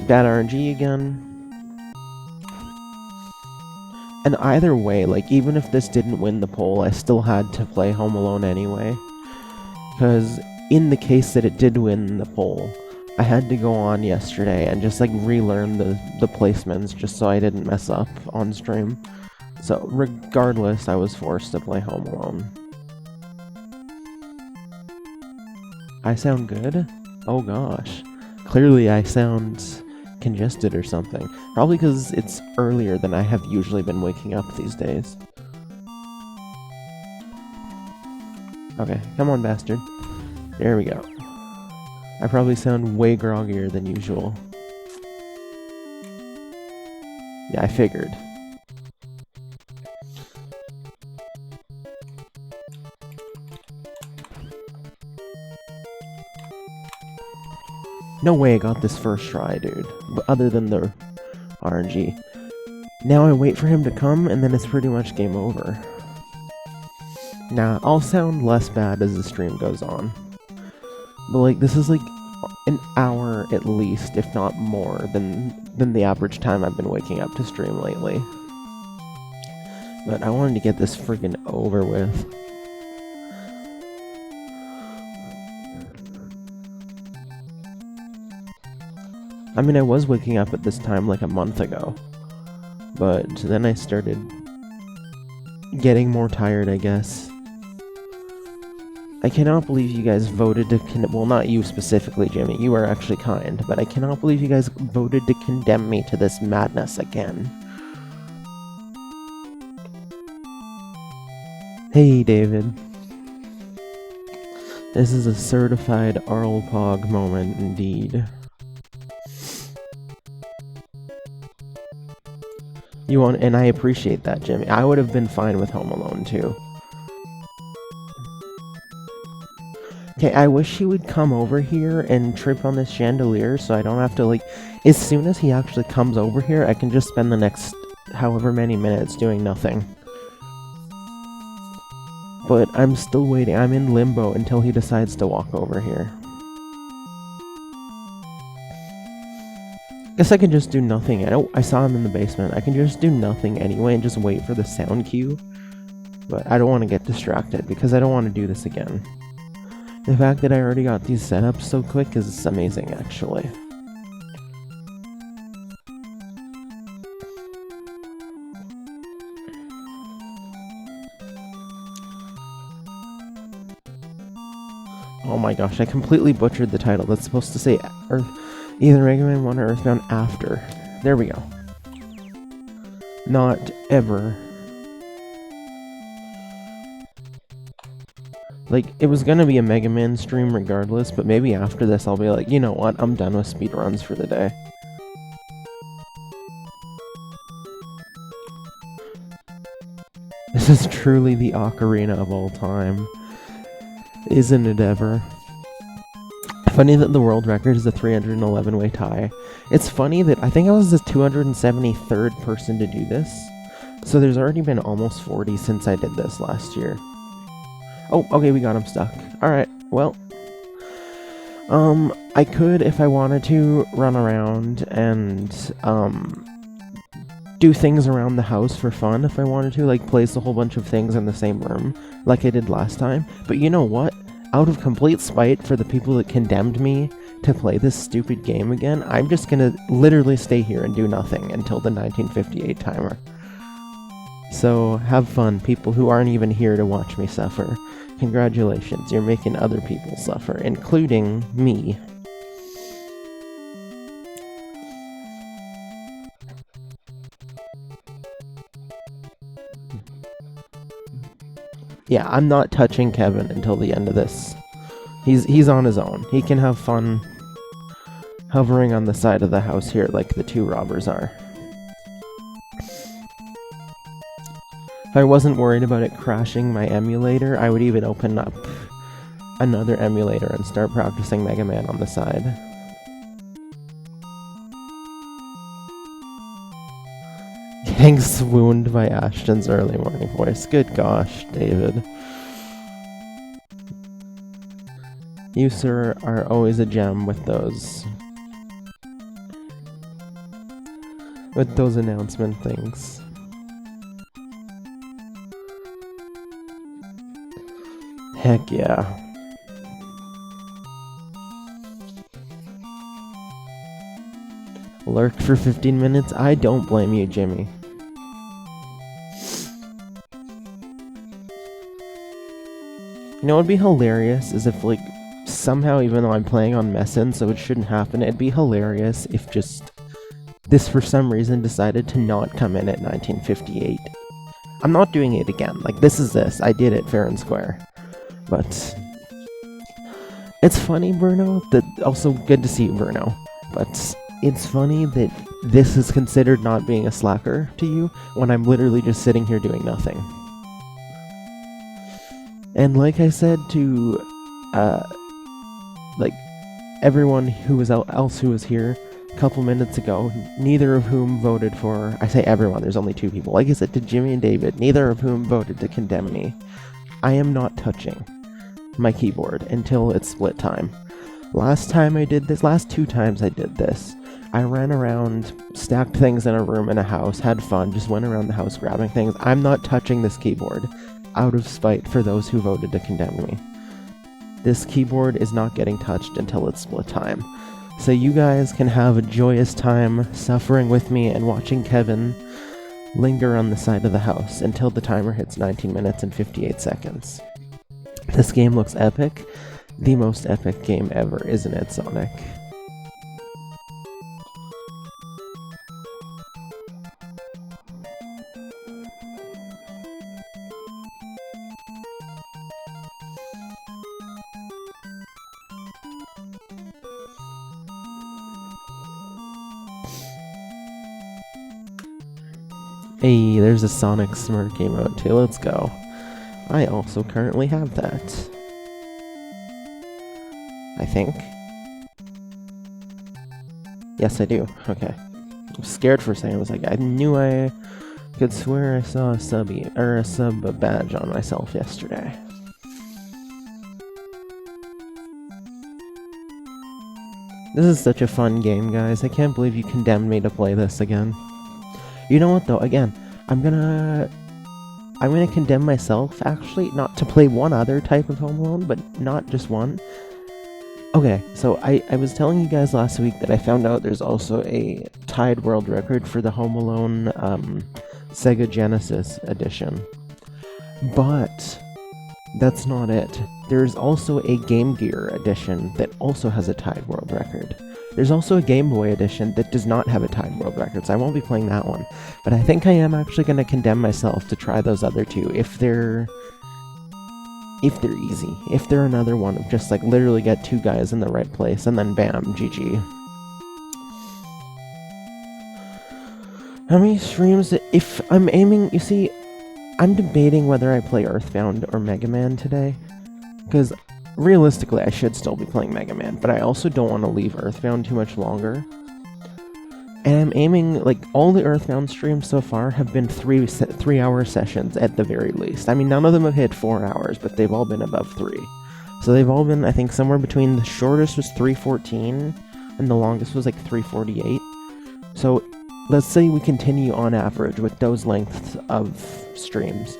Bad RNG again. And either way, like, even if this didn't win the poll, I still had to play Home Alone anyway. Because in the case that it did win the poll, I had to go on yesterday and just, like, relearn the placements just so I didn't mess up on stream. So, regardless, I was forced to play Home Alone. I sound good? Oh gosh. Clearly I sound congested or something. Probably because it's earlier than I have usually been waking up these days. Okay, come on, bastard. There we go. I probably sound way groggier than usual. Yeah, I figured. No way I got this first try, dude. But other than the RNG. Now I wait for him to come, and then it's pretty much game over. Nah, I'll sound less bad as the stream goes on. But, like, this is, like, an hour at least, if not more, than the average time I've been waking up to stream lately. But I wanted to get this friggin' over with. I mean, I was waking up at this time like a month ago, but then I started getting more tired, I guess. I cannot believe you guys voted to well, not you specifically, Jimmy, you are actually kind, but I cannot believe you guys voted to condemn me to this madness again. Hey, David. This is a certified Arlpog moment, indeed. You want, and I appreciate that, Jimmy. I would have been fine with Home Alone, too. Okay, I wish he would come over here and trip on this chandelier so I don't have to, like... As soon as he actually comes over here, I can just spend the next however many minutes doing nothing. But I'm still waiting. I'm in limbo until he decides to walk over here. Guess I can just do nothing. I saw him in the basement. I can just do nothing anyway and just wait for the sound cue. But I don't want to get distracted because I don't want to do this again. The fact that I already got these setups so quick is amazing, actually. Oh my gosh, I completely butchered the title. That's supposed to say Earth, either Mega Man 1 or Earthbound After. There we go. Not ever. Like, it was gonna be a Mega Man stream regardless, but maybe after this I'll be like, you know what, I'm done with speedruns for the day. This is truly the ocarina of all time. Isn't it ever? Funny that the world record is a 311-way tie. It's funny that I think I was the 273rd person to do this. So there's already been almost 40 since I did this last year. Oh, okay, we got him stuck. Alright, well. I could, if I wanted to, run around and, do things around the house for fun if I wanted to, like place a whole bunch of things in the same room, like I did last time. But you know what? Out of complete spite for the people that condemned me to play this stupid game again, I'm just gonna literally stay here and do nothing until the 1958 timer. So, have fun, people who aren't even here to watch me suffer. Congratulations, you're making other people suffer, including me. Yeah, I'm not touching Kevin until the end of this. He's on his own. He can have fun hovering on the side of the house here like the two robbers are. If I wasn't worried about it crashing my emulator, I would even open up another emulator and start practicing Mega Man on the side. Getting swooned by Ashton's early morning voice. Good gosh, David. You, sir, are always a gem with those. with those announcement things. Heck yeah. Lurked for 15 minutes? I don't blame you, Jimmy. You know what would be hilarious is if, like, somehow, even though I'm playing on Messin, so it shouldn't happen, it'd be hilarious if just this for some reason decided to not come in at 1958. I'm not doing it again. Like, this is this. I did it fair and square. But it's funny, Bruno, that also good to see you, Bruno. But it's funny that this is considered not being a slacker to you when I'm literally just sitting here doing nothing. And like I said to like everyone who was else who was here a couple minutes ago, neither of whom voted for, I say everyone, there's only 2 people. Like I said to Jimmy and David, neither of whom voted to condemn me. I am not touching my keyboard until it's split time. Last 2 times I did this, I ran around, stacked things in a room in a house, had fun, just went around the house grabbing things. I'm not touching this keyboard out of spite for those who voted to condemn me. This keyboard is not getting touched until it's split time. So you guys can have a joyous time suffering with me and watching Kevin linger on the side of the house until the timer hits 19 minutes and 58 seconds. This game looks epic. The most epic game ever, isn't it, Sonic? Hey, there's a Sonic Smirk emote too, let's go. I also currently have that. I think. Yes, I do. Okay. I was scared for a second. I was like, I knew I could swear I saw a sub badge on myself yesterday. This is such a fun game, guys. I can't believe you condemned me to play this again. You know what, though? Again, I'm gonna condemn myself, actually, not to play one other type of Home Alone, but not just one. Okay, so I was telling you guys last week that I found out there's also a tied world record for the Home Alone Sega Genesis edition. But that's not it. There's also a Game Gear edition that also has a tied world record. There's also a Game Boy edition that does not have a tied world record, so I won't be playing that one. But I think I am actually going to condemn myself to try those other 2 if they're easy. If they're another one of just like literally get 2 guys in the right place and then bam, GG. How many streams? If I'm aiming, you see, I'm debating whether I play Earthbound or Mega Man today, because realistically, I should still be playing Mega Man, but I also don't want to leave Earthbound too much longer. And I'm aiming, like, all the Earthbound streams so far have been 3-hour sessions at the very least. I mean, none of them have hit 4 hours, but they've all been above 3. So they've all been, I think, somewhere between, the shortest was 3:14, and the longest was like 3:48. So let's say we continue on average with those lengths of streams.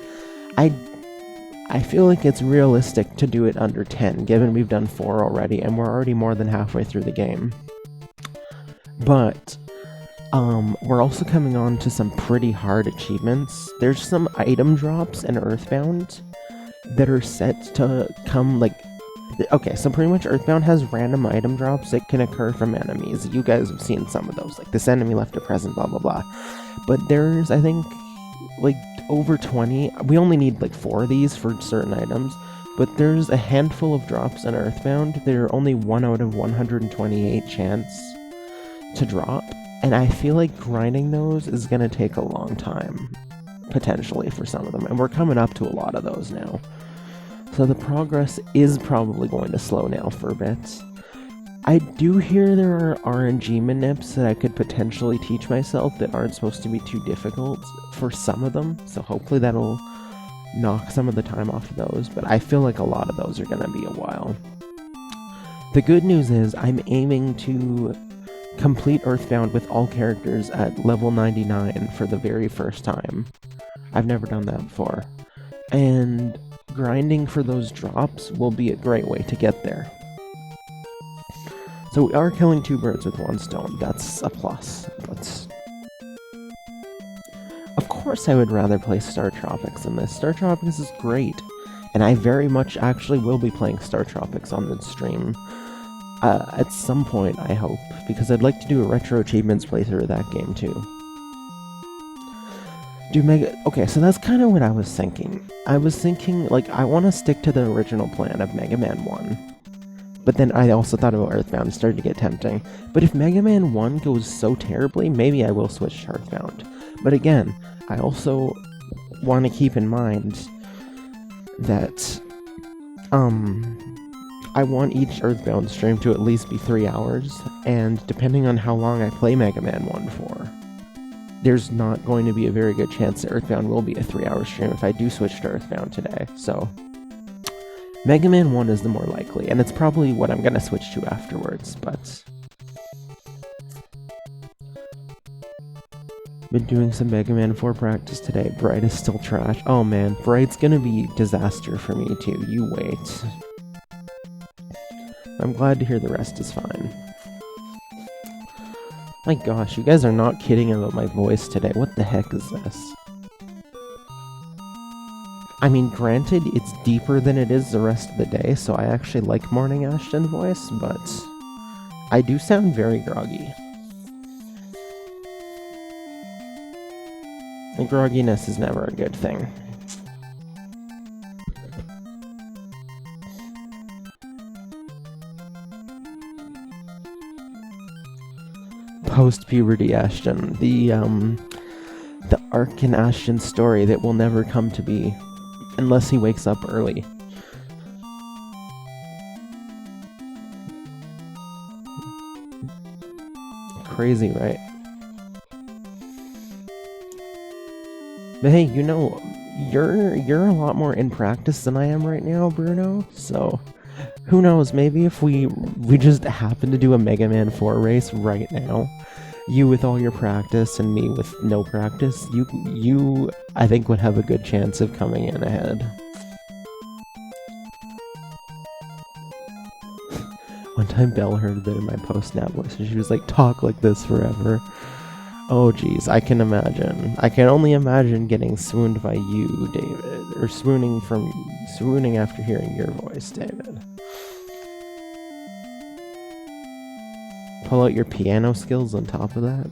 I feel like it's realistic to do it under 10, given we've done 4 already, and we're already more than halfway through the game. But we're also coming on to some pretty hard achievements. There's some item drops in Earthbound that are set to come, like... Okay, so pretty much Earthbound has random item drops that can occur from enemies. You guys have seen some of those, like this enemy left a present, blah blah blah. But there's, I think, like over 20. We only need like 4 of these for certain items, but there's a handful of drops in Earthbound. They're only 1 out of 128 chance to drop, and I feel like grinding those is gonna take a long time, potentially, for some of them, and we're coming up to a lot of those now. So the progress is probably going to slow now for a bit. I do hear there are RNG manips that I could potentially teach myself that aren't supposed to be too difficult for some of them, so hopefully that'll knock some of the time off of those, but I feel like a lot of those are going to be a while. The good news is I'm aiming to complete Earthbound with all characters at level 99 for the very first time. I've never done that before. And grinding for those drops will be a great way to get there. So we are killing 2 birds with 1 stone. That's a plus. Of course I would rather play Star Tropics than this. Star Tropics is great. And I very much actually will be playing Star Tropics on the stream. At some point, I hope. Because I'd like to do a Retro Achievements playthrough of that game, too. Okay, so that's kind of what I was thinking. I was thinking, like, I want to stick to the original plan of Mega Man 1. But then I also thought about Earthbound. It started to get tempting. But if Mega Man 1 goes so terribly, maybe I will switch to Earthbound. But again, I also want to keep in mind that, I want each Earthbound stream to at least be 3 hours, and depending on how long I play Mega Man 1 for, there's not going to be a very good chance that Earthbound will be a 3-hour stream if I do switch to Earthbound today, so Mega Man 1 is the more likely, and it's probably what I'm gonna switch to afterwards, but been doing some Mega Man 4 practice today. Bright is still trash. Oh man, Bright's gonna be disaster for me too, you wait. I'm glad to hear the rest is fine. My gosh, you guys are not kidding about my voice today. What the heck is this? I mean, granted, it's deeper than it is the rest of the day, so I actually like Morning Ashton voice, but I do sound very groggy. And grogginess is never a good thing. Post-puberty Ashton, the arc in Ashton's story that will never come to be unless he wakes up early. Crazy, right? But hey, you know, you're a lot more in practice than I am right now, Bruno, so who knows, maybe if we just happen to do a Mega Man 4 race right now, you with all your practice and me with no practice, you I think would have a good chance of coming in ahead. One time Belle heard a bit of my post-nap voice and she was like, talk like this forever. Oh geez, I can imagine. I can only imagine getting swooned by you, David. Or swooning after hearing your voice, David. Pull out your piano skills on top of that.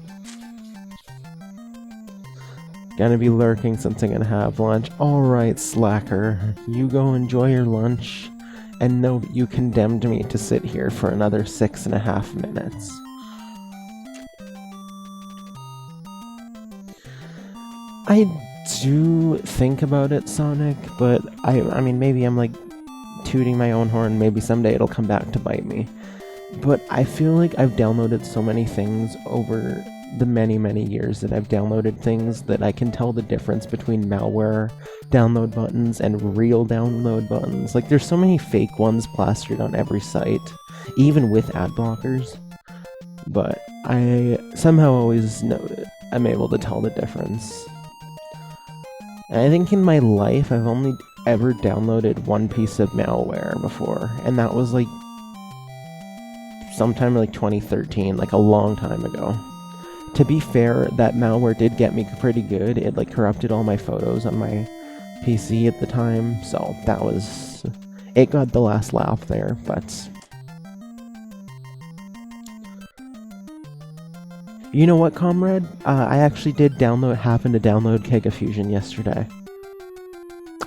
Gonna be lurking since I'm gonna have lunch. Alright, slacker. You go enjoy your lunch, and know that you condemned me to sit here for another 6.5 minutes. I do think about it, Sonic, but I mean, maybe I'm like tooting my own horn. Maybe someday it'll come back to bite me. But I feel like I've downloaded so many things over the many years that I've downloaded things that I can tell the difference between malware download buttons and real download buttons. Like, there's so many fake ones plastered on every site, even with ad blockers. But I somehow always know that I'm able to tell the difference. And I think in my life, I've only ever downloaded one piece of malware before, and that was like sometime like 2013, like a long time ago. To be fair, that malware did get me pretty good. It like corrupted all my photos on my PC at the time, so that was... it got the last laugh there, but... You know what, comrade? I actually did happen to download Kega Fusion yesterday.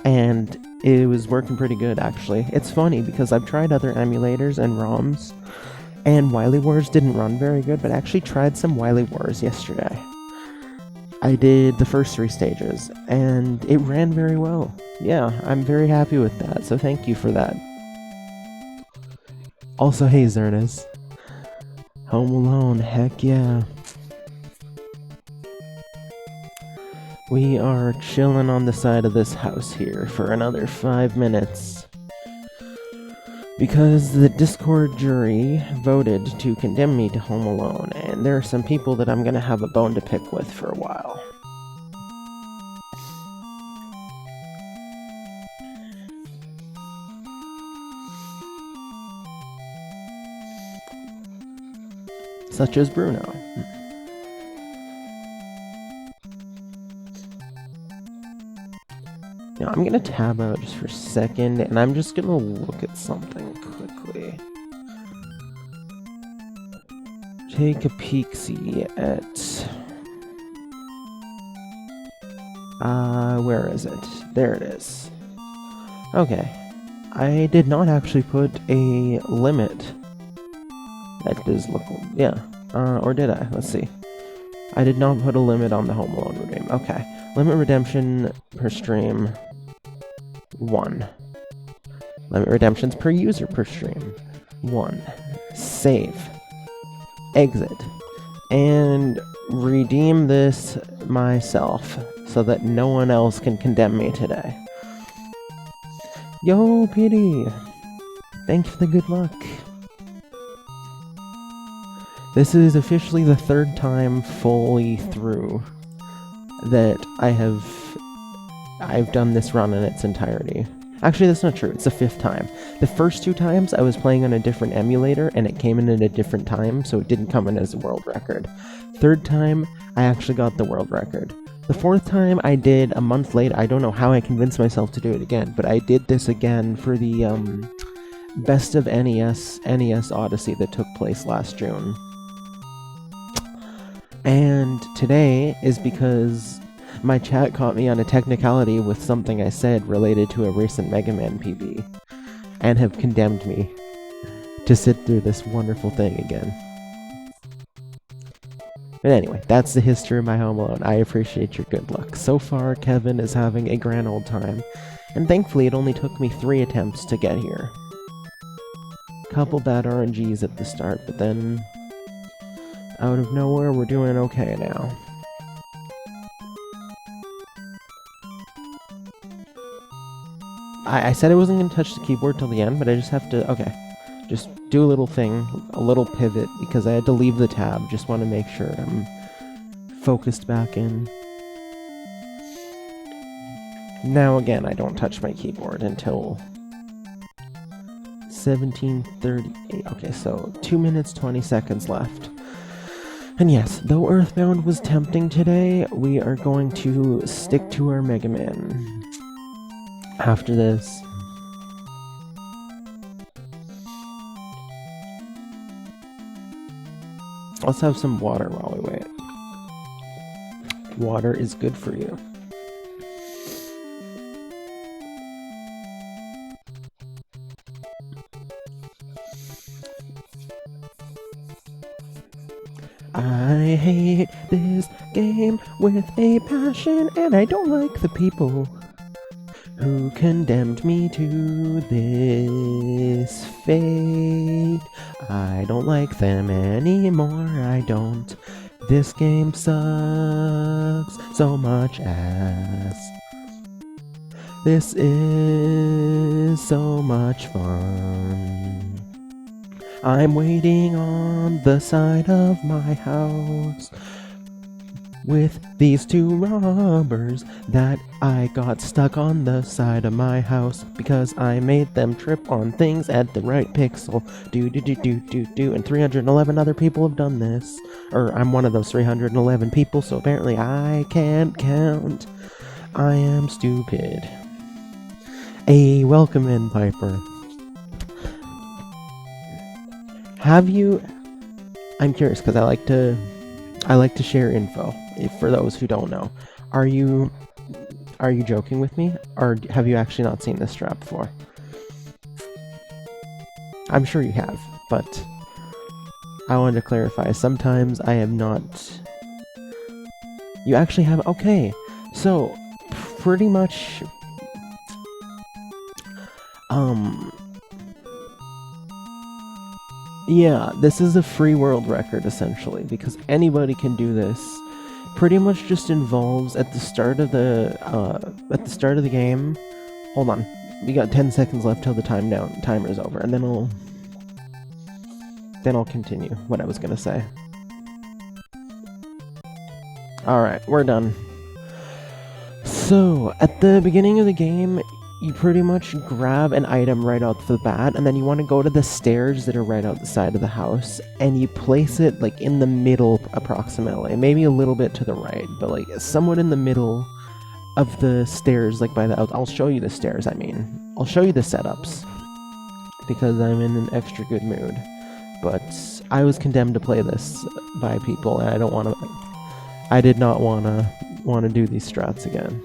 And it was working pretty good, actually. It's funny, because I've tried other emulators and ROMs, and Wily Wars didn't run very good, but I actually tried some Wily Wars yesterday. I did the first 3 stages, and it ran very well. Yeah, I'm very happy with that, so thank you for that. Also, hey Zernas. Home Alone, heck yeah. We are chilling on the side of this house here for another 5 minutes. Because the Discord jury voted to condemn me to Home Alone, and there are some people that I'm gonna have a bone to pick with for a while. Such as Bruno. Now, I'm gonna tab out just for a second, and I'm just gonna look at something quickly. Take a peek-see at... where is it? There it is. Okay. I did not actually put a limit. That does look... yeah. Or did I? Let's see. I did not put a limit on the Home Alone game. Okay. Limit redemption per stream... 1. Limit redemptions per user per stream. 1. Save. Exit. And redeem this myself so that no one else can condemn me today. Yo, PD! Thank you for the good luck. This is officially the 3rd time fully through that I've done this run in its entirety. Actually, that's not true. It's the 5th time. The first 2 times I was playing on a different emulator and it came in at a different time, so it didn't come in as a world record. 3rd time, I actually got the world record. The 4th time I did a month late. I don't know how I convinced myself to do it again, but I did this again for the Best of NES Odyssey that took place last June. And today is because my chat caught me on a technicality with something I said related to a recent Mega Man PB, and have condemned me to sit through this wonderful thing again. But anyway, that's the history of my Home Alone. I appreciate your good luck. So far, Kevin is having a grand old time, and thankfully it only took me 3 attempts to get here. Couple bad RNGs at the start, but then out of nowhere we're doing okay now. I said I wasn't going to touch the keyboard till the end, but I just have to, okay, just do a little thing, a little pivot, because I had to leave the tab. Just want to make sure I'm focused back in. Now again, I don't touch my keyboard until 17:38. Okay, so 2 minutes, 20 seconds left. And yes, though Earthbound was tempting today, we are going to stick to our Mega Man. After this, let's have some water while we wait. Water is good for you. I hate this game with a passion, and I don't like the people who condemned me to this fate. I don't like them anymore, I don't. This game sucks so much ass. This is so much fun. I'm waiting on the side of my house with these 2 robbers that I got stuck on the side of my house because I made them trip on things at the right pixel. And 311 other people have done this. Or I'm one of those 311 people, so apparently I can't count. I am stupid. Hey, welcome in, Piper. Have you... I'm curious, because I like to share info, for those who don't know. Are you joking with me? Or have you actually not seen this strap before? I'm sure you have, but I wanted to clarify. Sometimes I am not... You actually have... Okay, so, pretty much... Yeah, this is a free world record, essentially, because anybody can do this. Pretty much just involves, at the start of the game... Hold on. We got 10 seconds left till the timer's over, and then I'll continue what I was gonna say. Alright, we're done. So, at the beginning of the game, you pretty much grab an item right out the bat, and then you want to go to the stairs that are right outside of the house, and you place it, like, in the middle, approximately. Maybe a little bit to the right, but, like, somewhat in the middle of the stairs, like, by the... I'll show you the stairs, I mean. I'll show you the setups, because I'm in an extra good mood. But I was condemned to play this by people, and I don't want to... I did not want to do these strats again.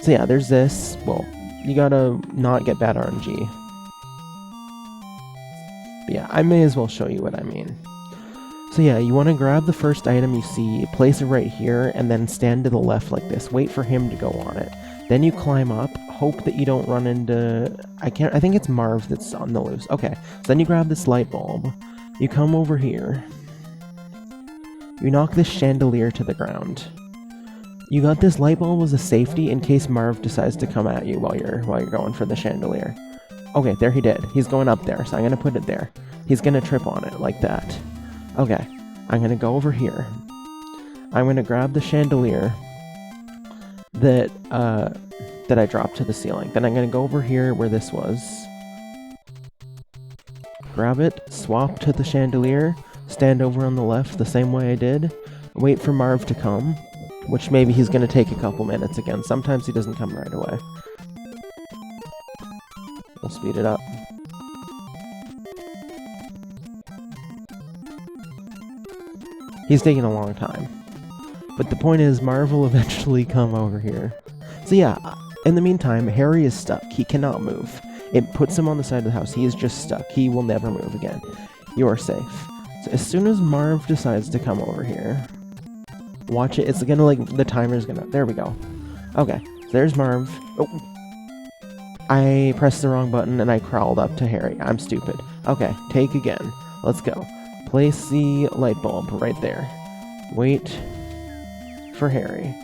So yeah, there's this. Well, you gotta not get bad RNG. But yeah, I may as well show you what I mean. So yeah, you want to grab the first item you see, place it right here, and then stand to the left like this. Wait for him to go on it. Then you climb up, hope that you don't run into... I think it's Marv that's on the loose. Okay, so then you grab this light bulb. You come over here. You knock this chandelier to the ground. You got this light bulb as a safety in case Marv decides to come at you while you're going for the chandelier. Okay, there he did. He's going up there, so I'm gonna put it there. He's gonna trip on it like that. Okay, I'm gonna go over here. I'm gonna grab the chandelier that I dropped to the ceiling. Then I'm gonna go over here where this was. Grab it, swap to the chandelier, stand over on the left the same way I did, wait for Marv to come, which maybe he's going to take a couple minutes again. Sometimes he doesn't come right away. We'll speed it up. He's taking a long time. But the point is, Marv will eventually come over here. So yeah, in the meantime, Harry is stuck. He cannot move. It puts him on the side of the house. He is just stuck. He will never move again. You are safe. So as soon as Marv decides to come over here, watch it. It's gonna, like, the timer's gonna... There we go. Okay, so there's Marv. Oh. I pressed the wrong button and I crawled up to Harry. I'm stupid. Okay, take again. Let's go. Place the light bulb right there. Wait for Harry.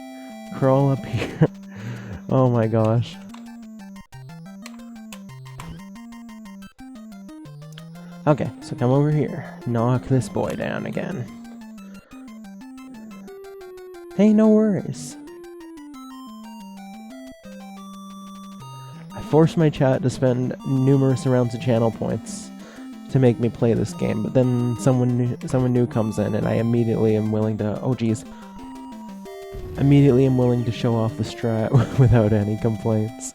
Crawl up here. Oh my gosh. Okay, so come over here. Knock this boy down again. Hey, no worries. I forced my chat to spend numerous amounts of channel points to make me play this game, but then someone new comes in, and I immediately am willing to... Oh, geez. Immediately am willing to show off the strat without any complaints.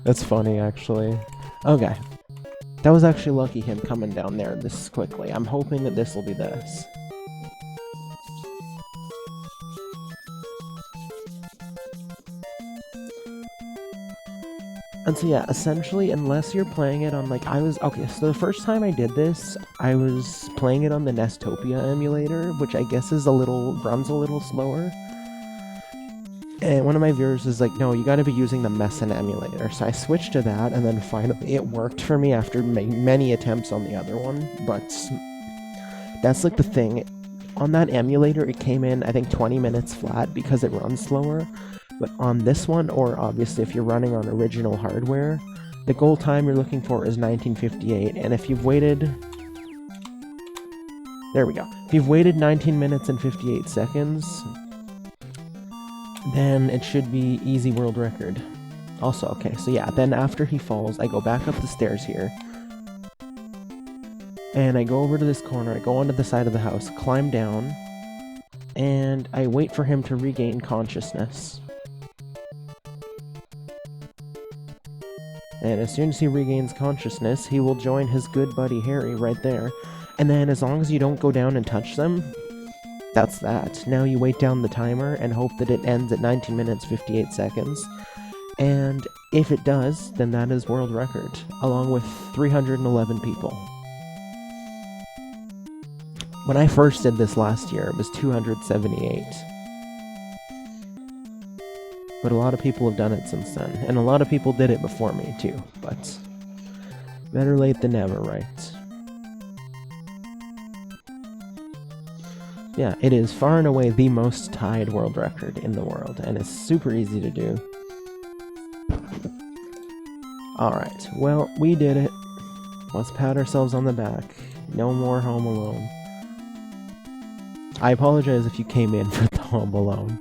That's funny, actually. Okay. That was actually lucky, him coming down there this quickly. I'm hoping that this will be this. And so yeah, essentially, unless you're playing it on, like, okay, so the first time I did this, I was playing it on the Nestopia emulator, which I guess runs a little slower. And one of my viewers was like, no, you gotta be using the Messen emulator. So I switched to that, and then finally it worked for me after many attempts on the other one. But that's, like, the thing. On that emulator, it came in, I think, 20 minutes flat because it runs slower. But on this one, or obviously if you're running on original hardware, the goal time you're looking for is 1958. And if you've waited... There we go. If you've waited 19 minutes and 58 seconds... then it should be easy world record. Also, okay, so yeah, then after he falls, I go back up the stairs here. And I go over to this corner, I go onto the side of the house, climb down, and I wait for him to regain consciousness. And as soon as he regains consciousness, he will join his good buddy Harry right there. And then as long as you don't go down and touch them, that's that. Now you wait down the timer and hope that it ends at 19 minutes 58 seconds. And if it does, then that is world record, along with 311 people. When I first did this last year, it was 278. But a lot of people have done it since then, and a lot of people did it before me too, but better late than never, right? Yeah, it is far and away the most tied world record in the world, and it's super easy to do. Alright, well, we did it. Let's pat ourselves on the back. No more Home Alone. I apologize if you came in for the Home Alone.